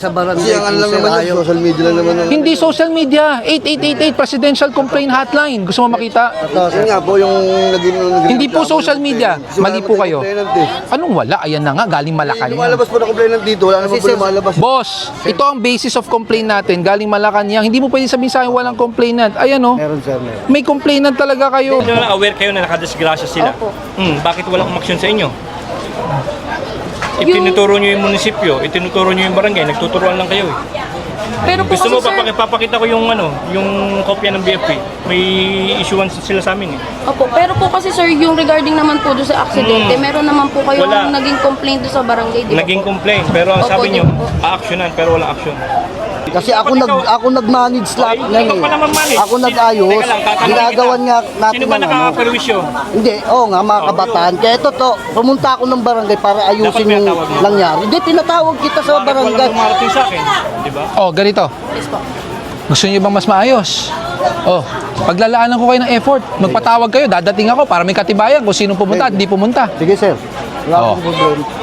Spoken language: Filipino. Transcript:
Sa barangay Kasi ang lang naman yun, social media lang naman. Hindi social media. 8888 Presidential Complaint Hotline. Gusto mo makita? Yun nga po yung Hindi po social media. Mali po kayo. Anong wala? Ayan na nga, galing Malacanang. Lumalabas po na complainant dito, wala naman po lumalabas. Boss, ito ang basis of complaint natin. Galing Malacanang. Hindi mo pwede sabihin sa akin walang complainant. Ayan o. Meron sir, meron. May complainant talaga kayo. Aware kayo na nakadisgrasya sila. Bakit walang umaksyon sa inyo? Itinuturo nyo yung munisipyo, itinuturo nyo yung barangay, nagtuturuan lang kayo eh. Pero po Gusto mo, kasi, sir, papakita ko yung yung kopya ng BFP. May issuance sila sa amin eh. opo, pero po kasi sir, yung regarding naman po doon sa aksidente, meron naman po kayong Wala. naging complaint doon sa barangay, di ba Naging po? complaint, pero ang Opo, sabi nyo, di po. a-actionan, pero wala action. Kasi ako nag-manage lahat Ikaw yan eh. pa naman manage. Ako nag-ayos. Teka lang, tatanungin Ginagawan kita. nga natin Sino ba ng ano. nakakaperwisyo? Hindi, oo nga mga kabataan. Kaya ito, pumunta ako ng barangay para ayusin Dapat yung pinatawag mo. nangyari. Hindi, tinatawag kita sa Bakit barangay. walang dumarating sa akin? Di ba? Oh, ganito. Yes po. Gusto niyo bang mas maayos? Oh, paglalaanan ko kayo ng effort. Magpatawag kayo, dadating ako para may katibayan kung sino pumunta at hindi pumunta. Sige sir, wala Oo. akong problema.